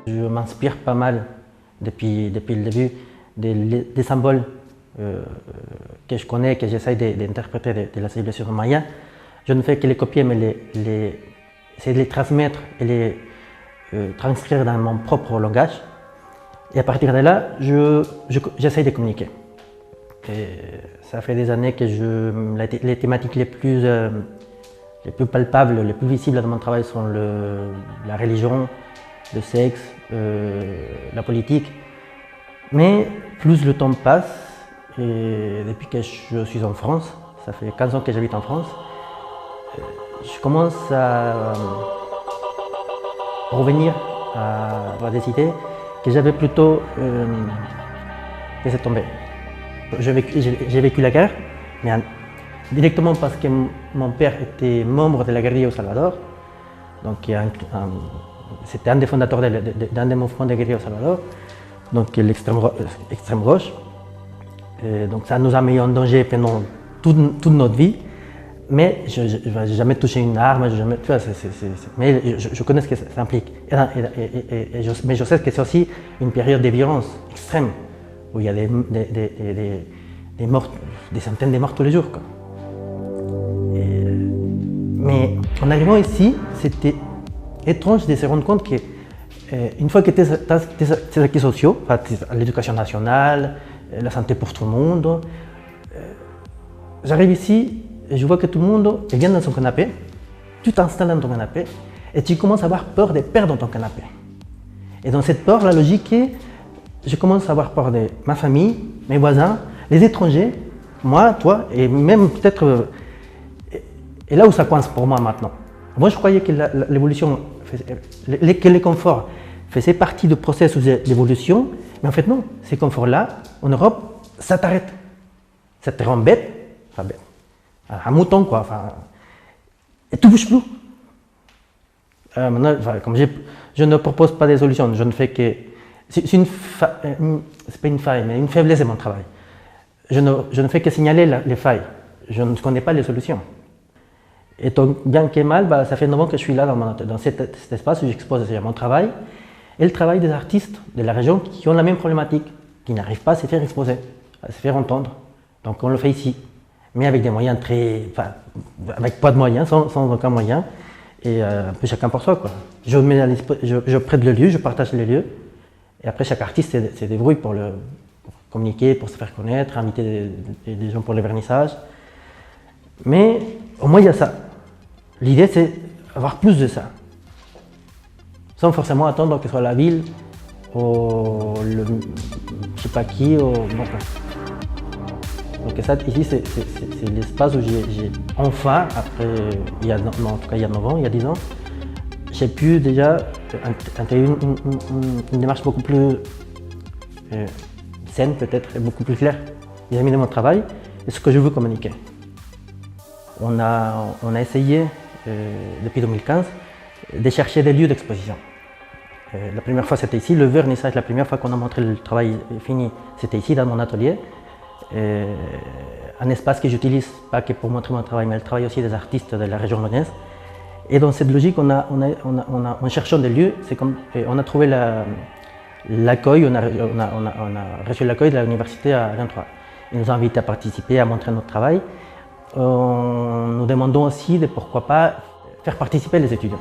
Je m'inspire pas mal depuis le début des symboles que je connais, que j'essaie d'interpréter de la civilisation maya. Je ne fais que les copier, mais essayer de les transmettre et les transcrire dans mon propre langage. Et à partir de là, j'essaie de communiquer. Et ça fait des années que les thématiques les plus palpables, les plus visibles dans mon travail sont la religion, le sexe, la politique. Mais plus le temps passe, et depuis que je suis en France, ça fait 15 ans que j'habite en France, je commence à revenir à des idées que j'avais plutôt laissé tomber. J'ai vécu la guerre, mais directement parce que mon père était membre de la guérilla au Salvador. Donc c'était un des fondateurs d'un des mouvements de guérilla au Salvador, donc l'extrême gauche. Et donc ça nous a mis en danger pendant toute notre vie. Mais je n'ai jamais touché une arme, mais je connais ce que ça implique. Mais je sais que c'est aussi une période de violence extrême, où il y a des morts, des centaines de morts tous les jours, quoi. Mais en arrivant ici, c'était étrange de se rendre compte qu'une fois que tu as tes acquis sociaux, l'éducation nationale, la santé pour tout le monde, j'arrive ici et je vois que tout le monde vient dans son canapé, tu t'installes dans ton canapé et tu commences à avoir peur de perdre ton canapé. Et dans cette peur, la logique est, je commence à avoir peur de ma famille, mes voisins, les étrangers, moi, toi, et même peut-être... Et là où ça coince pour moi maintenant. Moi, je croyais que l'évolution, que les conforts faisaient partie du processus d'évolution, mais en fait non, ces conforts-là, en Europe, ça t'arrête. Ça te rend bête, un mouton quoi, et tu ne bouges plus. Maintenant, comme je ne propose pas des solutions, je ne fais que... C'est pas une faille, mais une faiblesse de mon travail. Je ne fais que signaler les failles, je ne connais pas les solutions. Et donc, bien que mal, ça fait 9 ans que je suis là dans cet espace où j'expose mon travail et le travail des artistes de la région qui ont la même problématique, qui n'arrivent pas à se faire exposer, à se faire entendre. Donc on le fait ici, mais avec des moyens avec pas de moyens, sans aucun moyen, et un peu chacun pour soi, quoi. Je prête le lieu, je partage les lieux, et après chaque artiste se débrouille pour communiquer, pour se faire connaître, inviter des gens pour le vernissage. Mais au moins il y a ça. L'idée c'est avoir plus de ça, sans forcément attendre que ce soit la ville, ou je sais pas qui, donc ça, ici, c'est l'espace où j'ai enfin, après, en tout cas il y a 9 ans, il y a 10 ans, j'ai pu déjà intégrer une démarche beaucoup plus saine peut-être, et beaucoup plus claire vis-à-vis de mon travail et ce que je veux communiquer. On a essayé, depuis 2015, de chercher des lieux d'exposition. La première fois c'était ici, le vernissage, la première fois qu'on a montré le travail fini, c'était ici dans mon atelier. Un espace que j'utilise pas que pour montrer mon travail, mais le travail aussi des artistes de la région lyonnaise. Et dans cette logique, en cherchant des lieux, on a trouvé l'accueil, on a reçu l'accueil de l'université à Lyon 3. Ils nous ont invités à participer, à montrer notre travail. Nous demandons aussi de pourquoi pas faire participer les étudiants.